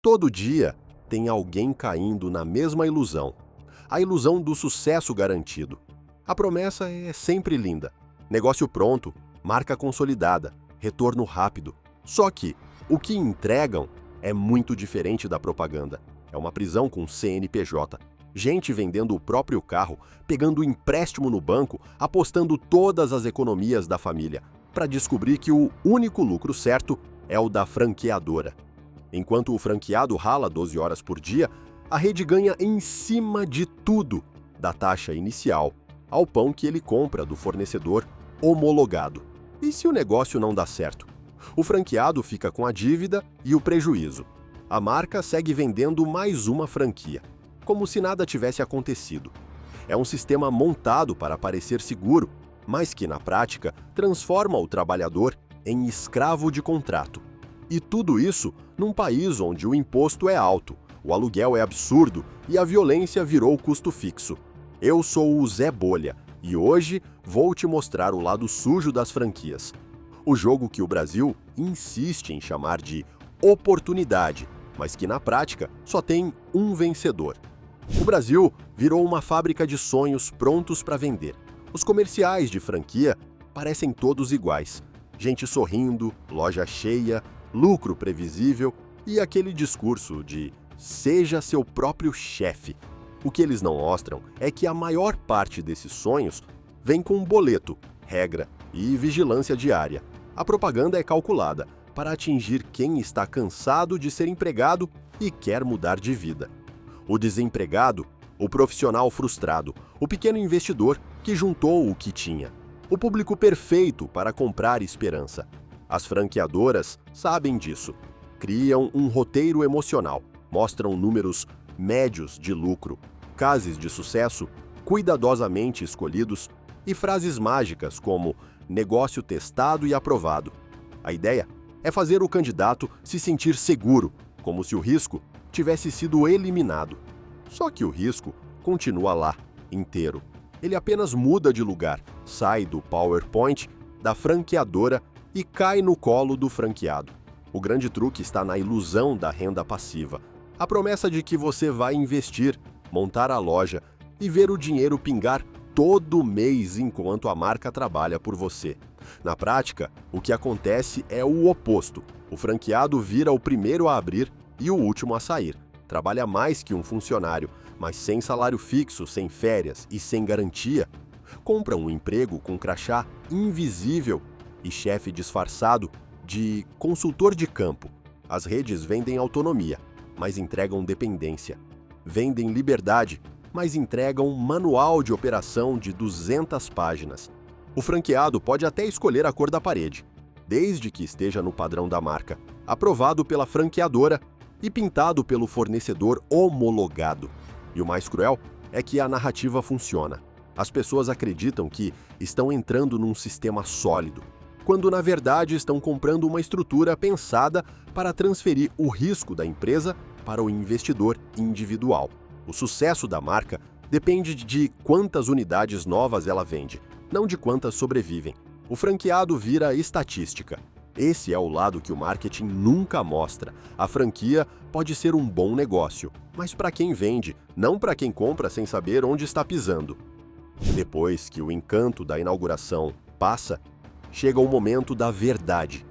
Todo dia tem alguém caindo na mesma ilusão. A ilusão do sucesso garantido. A promessa é sempre linda. Negócio pronto, marca consolidada, retorno rápido. Só que o que entregam é muito diferente da propaganda. É uma prisão com CNPJ. Gente vendendo o próprio carro, pegando empréstimo no banco, apostando todas as economias da família, para descobrir que o único lucro certo é o da franqueadora. Enquanto o franqueado rala 12 horas por dia, a rede ganha em cima de tudo, da taxa inicial ao pão que ele compra do fornecedor homologado. E se o negócio não dá certo? O franqueado fica com a dívida e o prejuízo. A marca segue vendendo mais uma franquia, como se nada tivesse acontecido. É um sistema montado para parecer seguro, mas que na prática transforma o trabalhador em escravo de contrato. E tudo isso num país onde o imposto é alto, o aluguel é absurdo e a violência virou custo fixo. Eu sou o Zé Bolha e hoje vou te mostrar o lado sujo das franquias. O jogo que o Brasil insiste em chamar de oportunidade, mas que na prática só tem um vencedor. O Brasil virou uma fábrica de sonhos prontos para vender. Os comerciais de franquia parecem todos iguais. Gente sorrindo, loja cheia, lucro previsível e aquele discurso de seja seu próprio chefe. O que eles não mostram é que a maior parte desses sonhos vem com boleto, regra e vigilância diária. A propaganda é calculada para atingir quem está cansado de ser empregado e quer mudar de vida. O desempregado, o profissional frustrado, o pequeno investidor que juntou o que tinha. O público perfeito para comprar esperança. As franqueadoras sabem disso. Criam um roteiro emocional, mostram números médios de lucro, cases de sucesso cuidadosamente escolhidos e frases mágicas como negócio testado e aprovado. A ideia é fazer o candidato se sentir seguro, como se o risco tivesse sido eliminado. Só que o risco continua lá, inteiro. Ele apenas muda de lugar, sai do PowerPoint da franqueadora e cai no colo do franqueado. O grande truque está na ilusão da renda passiva. A promessa de que você vai investir, montar a loja e ver o dinheiro pingar todo mês enquanto a marca trabalha por você. Na prática, o que acontece é o oposto. O franqueado vira o primeiro a abrir e o último a sair. Trabalha mais que um funcionário, mas sem salário fixo, sem férias e sem garantia. Compra um emprego com crachá invisível e chefe disfarçado de consultor de campo. As redes vendem autonomia, mas entregam dependência. Vendem liberdade, mas entregam manual de operação de 200 páginas. O franqueado pode até escolher a cor da parede, desde que esteja no padrão da marca, aprovado pela franqueadora e pintado pelo fornecedor homologado. E o mais cruel é que a narrativa funciona. As pessoas acreditam que estão entrando num sistema sólido, quando na verdade estão comprando uma estrutura pensada para transferir o risco da empresa para o investidor individual. O sucesso da marca depende de quantas unidades novas ela vende, não de quantas sobrevivem. O franqueado vira estatística. Esse é o lado que o marketing nunca mostra. A franquia pode ser um bom negócio, mas para quem vende, não para quem compra sem saber onde está pisando. Depois que o encanto da inauguração passa, chega o momento da verdade,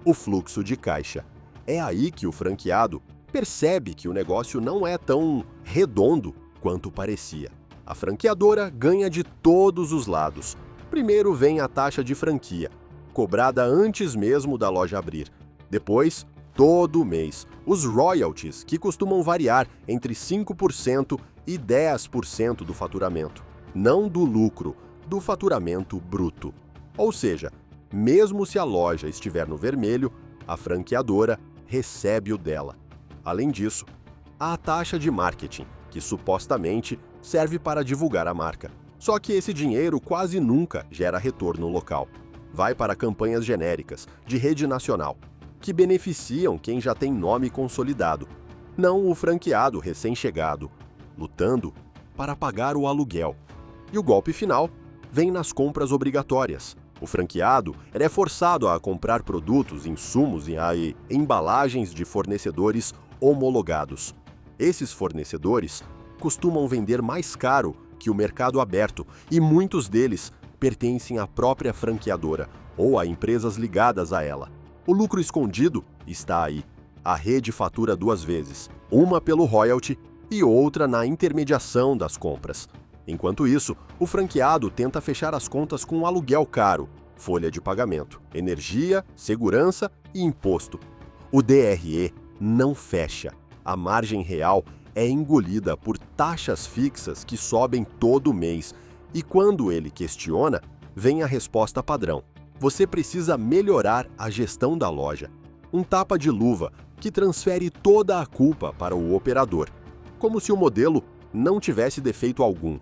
o fluxo de caixa. É aí que o franqueado percebe que o negócio não é tão redondo quanto parecia. A franqueadora ganha de todos os lados. Primeiro vem a taxa de franquia, cobrada antes mesmo da loja abrir. Depois, todo mês, os royalties, que costumam variar entre 5% e 10% do faturamento. Não do lucro, do faturamento bruto. Ou seja, mesmo se a loja estiver no vermelho, a franqueadora recebe o dela. Além disso, há a taxa de marketing, que supostamente serve para divulgar a marca. Só que esse dinheiro quase nunca gera retorno local. Vai para campanhas genéricas, de rede nacional, que beneficiam quem já tem nome consolidado, não o franqueado recém-chegado, lutando para pagar o aluguel. E o golpe final vem nas compras obrigatórias. O franqueado é forçado a comprar produtos, insumos e embalagens de fornecedores homologados. Esses fornecedores costumam vender mais caro que o mercado aberto e muitos deles pertencem à própria franqueadora ou a empresas ligadas a ela. O lucro escondido está aí. A rede fatura duas vezes, uma pelo royalty e outra na intermediação das compras. Enquanto isso, o franqueado tenta fechar as contas com um aluguel caro, folha de pagamento, energia, segurança e imposto. O DRE não fecha. A margem real é engolida por taxas fixas que sobem todo mês. E quando ele questiona, vem a resposta padrão. Você precisa melhorar a gestão da loja. Um tapa de luva que transfere toda a culpa para o operador, como se o modelo não tivesse defeito algum.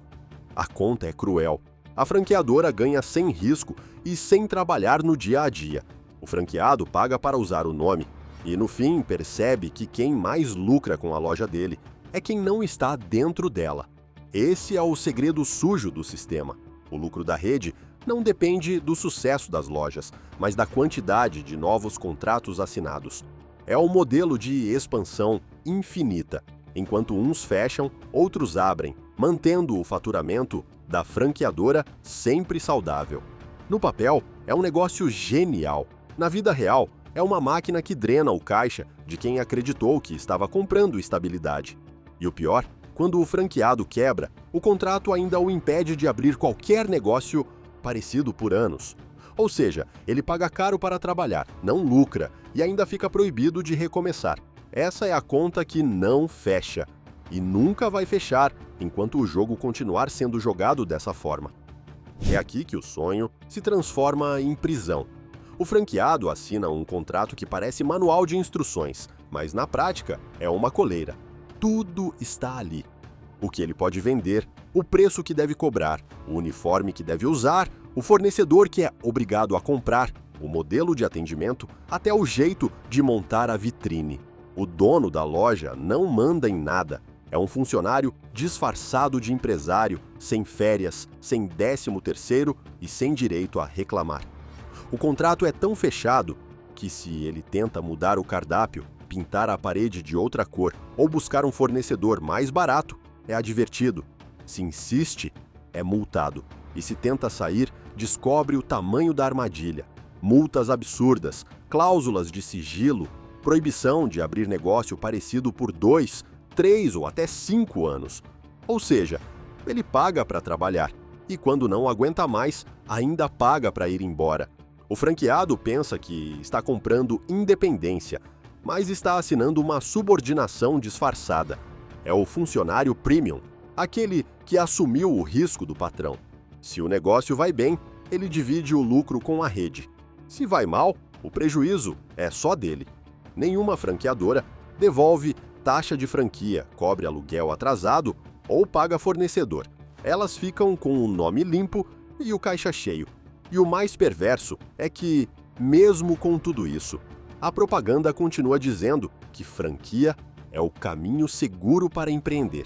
A conta é cruel. A franqueadora ganha sem risco e sem trabalhar no dia a dia. O franqueado paga para usar o nome e, no fim, percebe que quem mais lucra com a loja dele é quem não está dentro dela. Esse é o segredo sujo do sistema. O lucro da rede não depende do sucesso das lojas, mas da quantidade de novos contratos assinados. É um modelo de expansão infinita. Enquanto uns fecham, outros abrem, mantendo o faturamento da franqueadora sempre saudável. No papel, é um negócio genial. Na vida real, é uma máquina que drena o caixa de quem acreditou que estava comprando estabilidade. E o pior, quando o franqueado quebra, o contrato ainda o impede de abrir qualquer negócio parecido por anos. Ou seja, ele paga caro para trabalhar, não lucra e ainda fica proibido de recomeçar. Essa é a conta que não fecha e nunca vai fechar enquanto o jogo continuar sendo jogado dessa forma. É aqui que o sonho se transforma em prisão. O franqueado assina um contrato que parece manual de instruções, mas na prática é uma coleira. Tudo está ali. O que ele pode vender, o preço que deve cobrar, o uniforme que deve usar, o fornecedor que é obrigado a comprar, o modelo de atendimento, até o jeito de montar a vitrine. O dono da loja não manda em nada. É um funcionário disfarçado de empresário, sem férias, sem 13º e sem direito a reclamar. O contrato é tão fechado que, se ele tenta mudar o cardápio, pintar a parede de outra cor ou buscar um fornecedor mais barato, é advertido. Se insiste, é multado. E se tenta sair, descobre o tamanho da armadilha. Multas absurdas, cláusulas de sigilo, proibição de abrir negócio parecido por 2, 3 ou até 5 anos. Ou seja, ele paga para trabalhar e, quando não aguenta mais, ainda paga para ir embora. O franqueado pensa que está comprando independência, mas está assinando uma subordinação disfarçada. É o funcionário premium, aquele que assumiu o risco do patrão. Se o negócio vai bem, ele divide o lucro com a rede. Se vai mal, o prejuízo é só dele. Nenhuma franqueadora devolve taxa de franquia, cobre aluguel atrasado ou paga fornecedor. Elas ficam com o nome limpo e o caixa cheio. E o mais perverso é que, mesmo com tudo isso, a propaganda continua dizendo que franquia é o caminho seguro para empreender.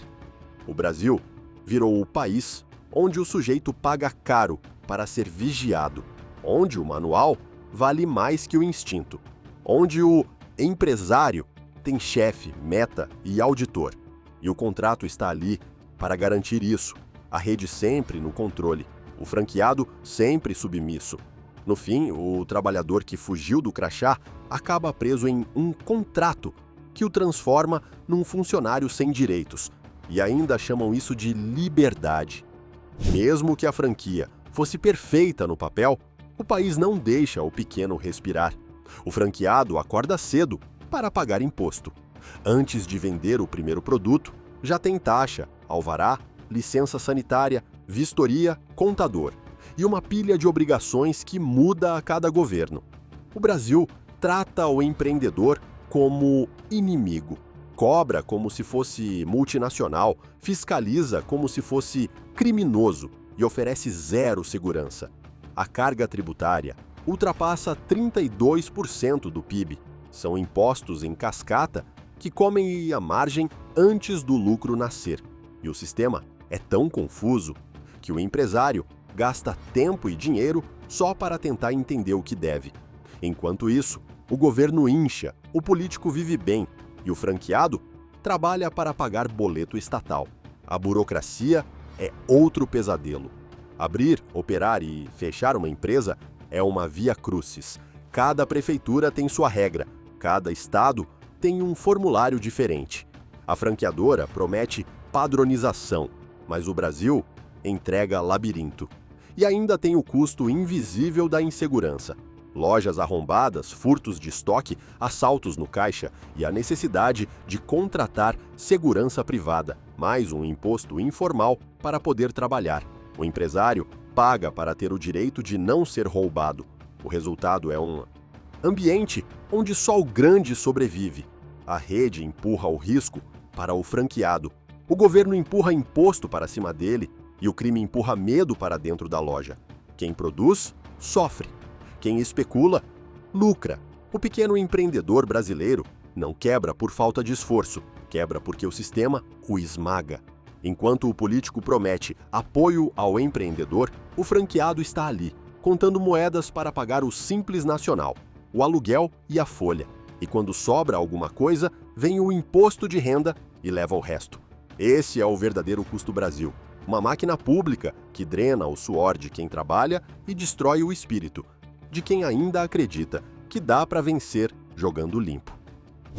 O Brasil virou o país onde o sujeito paga caro para ser vigiado, onde o manual vale mais que o instinto, onde o empresário tem chefe, meta e auditor. E o contrato está ali para garantir isso, a rede sempre no controle, o franqueado sempre submisso. No fim, o trabalhador que fugiu do crachá acaba preso em um contrato que o transforma num funcionário sem direitos, e ainda chamam isso de liberdade. Mesmo que a franquia fosse perfeita no papel, o país não deixa o pequeno respirar. O franqueado acorda cedo para pagar imposto. Antes de vender o primeiro produto, já tem taxa, alvará, licença sanitária, vistoria, contador e uma pilha de obrigações que muda a cada governo. O Brasil trata o empreendedor como inimigo, cobra como se fosse multinacional, fiscaliza como se fosse criminoso e oferece zero segurança. A carga tributária ultrapassa 32% do PIB. São impostos em cascata que comem a margem antes do lucro nascer. E o sistema é tão confuso que o empresário gasta tempo e dinheiro só para tentar entender o que deve. Enquanto isso, o governo incha, o político vive bem E o franqueado trabalha para pagar boleto estatal. A burocracia é outro pesadelo. Abrir, operar e fechar uma empresa é uma via crucis. Cada prefeitura tem sua regra, cada estado tem um formulário diferente. A franqueadora promete padronização, mas o Brasil entrega labirinto. E ainda tem o custo invisível da insegurança. Lojas arrombadas, furtos de estoque, assaltos no caixa e a necessidade de contratar segurança privada, mais um imposto informal para poder trabalhar. O empresário paga para ter o direito de não ser roubado. O resultado é um ambiente onde só o grande sobrevive. A rede empurra o risco para o franqueado. O governo empurra imposto para cima dele e o crime empurra medo para dentro da loja. Quem produz, sofre. Quem especula, lucra. O pequeno empreendedor brasileiro não quebra por falta de esforço, quebra porque o sistema o esmaga. Enquanto o político promete apoio ao empreendedor, o franqueado está ali, contando moedas para pagar o Simples Nacional, o aluguel e a folha. E quando sobra alguma coisa, vem o imposto de renda e leva o resto. Esse é o verdadeiro custo Brasil. Uma máquina pública que drena o suor de quem trabalha e destrói o espírito de quem ainda acredita que dá para vencer jogando limpo.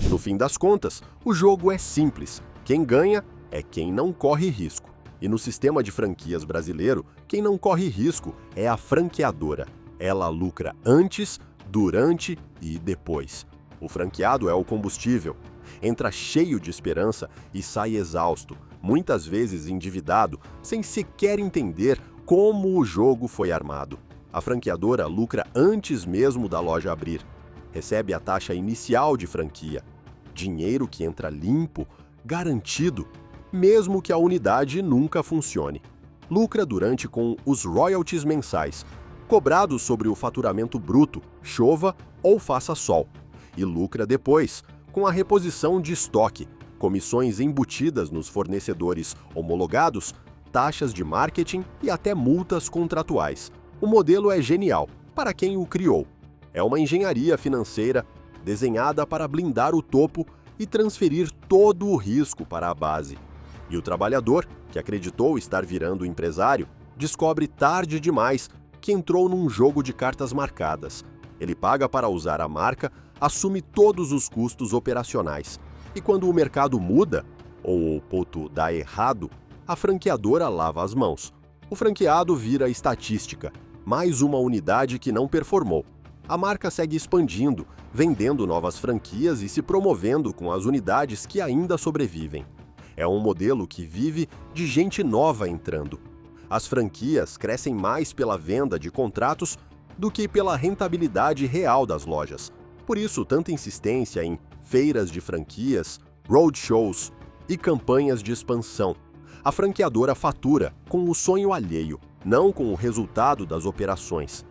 No fim das contas, o jogo é simples. Quem ganha é quem não corre risco. E no sistema de franquias brasileiro, quem não corre risco é a franqueadora. Ela lucra antes, durante e depois. O franqueado é o combustível. Entra cheio de esperança e sai exausto, muitas vezes endividado, sem sequer entender como o jogo foi armado. A franqueadora lucra antes mesmo da loja abrir. Recebe a taxa inicial de franquia. Dinheiro que entra limpo, garantido, mesmo que a unidade nunca funcione. Lucra durante com os royalties mensais, cobrados sobre o faturamento bruto, chova ou faça sol. E lucra depois, com a reposição de estoque, comissões embutidas nos fornecedores homologados, taxas de marketing e até multas contratuais. O modelo é genial para quem o criou. É uma engenharia financeira desenhada para blindar o topo e transferir todo o risco para a base. E o trabalhador, que acreditou estar virando empresário, descobre tarde demais que entrou num jogo de cartas marcadas. Ele paga para usar a marca, assume todos os custos operacionais. E quando o mercado muda, ou o poto dá errado, a franqueadora lava as mãos. O franqueado vira estatística, mais uma unidade que não performou. A marca segue expandindo, vendendo novas franquias e se promovendo com as unidades que ainda sobrevivem. É um modelo que vive de gente nova entrando. As franquias crescem mais pela venda de contratos do que pela rentabilidade real das lojas. Por isso, tanta insistência em feiras de franquias, roadshows e campanhas de expansão. A franqueadora fatura com o sonho alheio, não com o resultado das operações.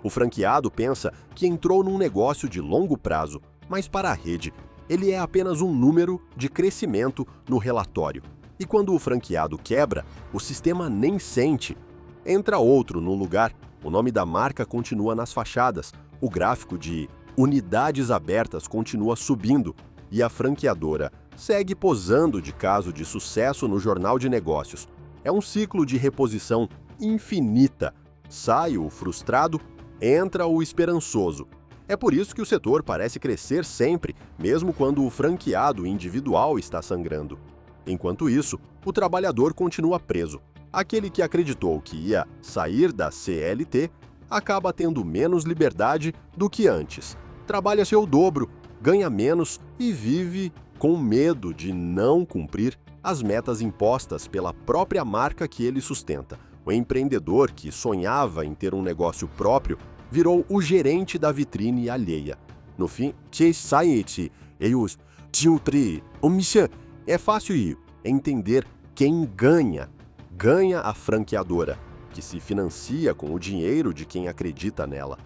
O franqueado pensa que entrou num negócio de longo prazo, mas para a rede, ele é apenas um número de crescimento no relatório. E quando o franqueado quebra, o sistema nem sente. Entra outro no lugar, o nome da marca continua nas fachadas, o gráfico de unidades abertas continua subindo e a franqueadora segue posando de caso de sucesso no jornal de negócios. É um ciclo de reposição infinita. Sai o frustrado, entra o esperançoso. É por isso que o setor parece crescer sempre, mesmo quando o franqueado individual está sangrando. Enquanto isso, o trabalhador continua preso. Aquele que acreditou que ia sair da CLT acaba tendo menos liberdade do que antes. Trabalha seu dobro, ganha menos e vive com medo de não cumprir as metas impostas pela própria marca que ele sustenta. O empreendedor que sonhava em ter um negócio próprio virou o gerente da vitrine alheia. No fim, é fácil entender quem ganha. Ganha a franqueadora, que se financia com o dinheiro de quem acredita nela.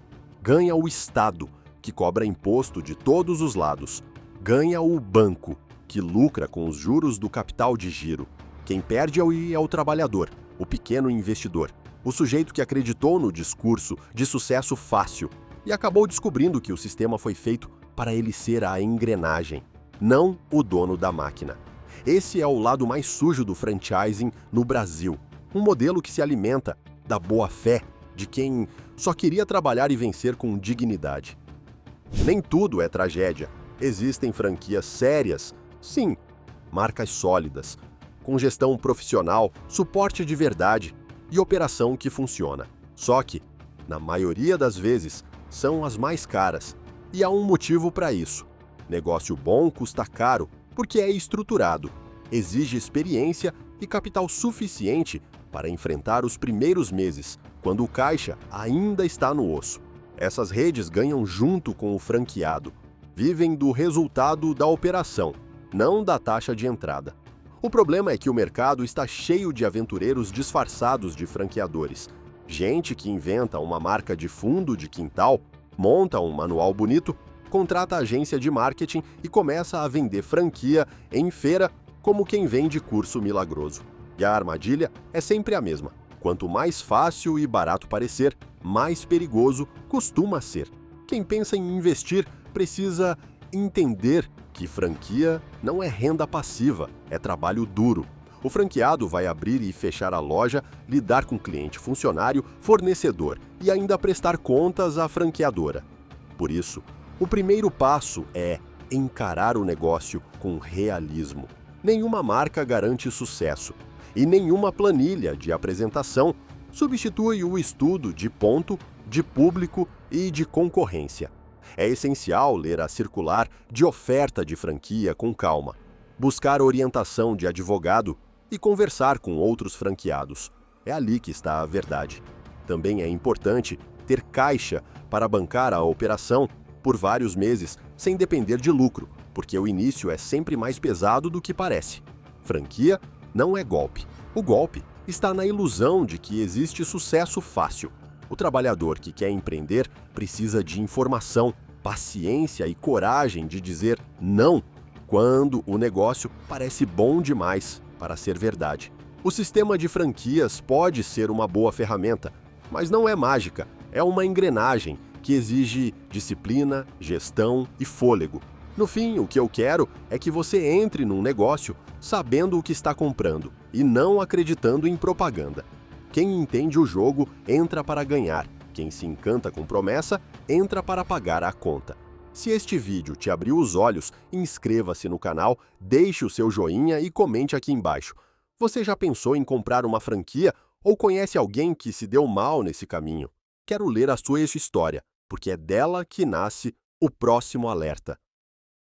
Ganha o Estado, que cobra imposto de todos os lados. Ganha o banco, que lucra com os juros do capital de giro. Quem perde é o trabalhador, o pequeno investidor, o sujeito que acreditou no discurso de sucesso fácil e acabou descobrindo que o sistema foi feito para ele ser a engrenagem. não o dono da máquina. Esse é o lado mais sujo do franchising no Brasil. Um modelo que se alimenta da boa-fé de quem só queria trabalhar e vencer com dignidade. Nem tudo é tragédia. Existem franquias sérias, sim, marcas sólidas, com gestão profissional, suporte de verdade e operação que funciona. Só que, na maioria das vezes, são as mais caras. E há um motivo para isso. Negócio bom custa caro porque é estruturado, exige experiência e capital suficiente para enfrentar os primeiros meses, quando o caixa ainda está no osso. Essas redes ganham junto com o franqueado, vivem do resultado da operação, não da taxa de entrada. O problema é que o mercado está cheio de aventureiros disfarçados de franqueadores. Gente que inventa uma marca de fundo de quintal, monta um manual bonito, contrata agência de marketing e começa a vender franquia em feira como quem vende curso milagroso. E a armadilha é sempre a mesma. Quanto mais fácil e barato parecer, mais perigoso costuma ser. Quem pensa em investir precisa entender que franquia não é renda passiva, é trabalho duro. O franqueado vai abrir e fechar a loja, lidar com cliente, funcionário, fornecedor e ainda prestar contas à franqueadora. Por isso, o primeiro passo é encarar o negócio com realismo. Nenhuma marca garante sucesso e nenhuma planilha de apresentação substitui o estudo de ponto, de público e de concorrência. É essencial ler a circular de oferta de franquia com calma, buscar orientação de advogado e conversar com outros franqueados. É ali que está a verdade. Também é importante ter caixa para bancar a operação por vários meses sem depender de lucro, porque o início é sempre mais pesado do que parece. Franquia não é golpe. O golpe está na ilusão de que existe sucesso fácil. O trabalhador que quer empreender precisa de informação, paciência e coragem de dizer não quando o negócio parece bom demais para ser verdade. O sistema de franquias pode ser uma boa ferramenta, mas não é mágica, é uma engrenagem que exige disciplina, gestão e fôlego. No fim, o que eu quero é que você entre num negócio sabendo o que está comprando e não acreditando em propaganda. Quem entende o jogo entra para ganhar. Quem se encanta com promessa entra para pagar a conta. Se este vídeo te abriu os olhos, inscreva-se no canal, deixe o seu joinha e comente aqui embaixo. Você já pensou em comprar uma franquia ou conhece alguém que se deu mal nesse caminho? Quero ler a sua história, porque é dela que nasce o próximo alerta.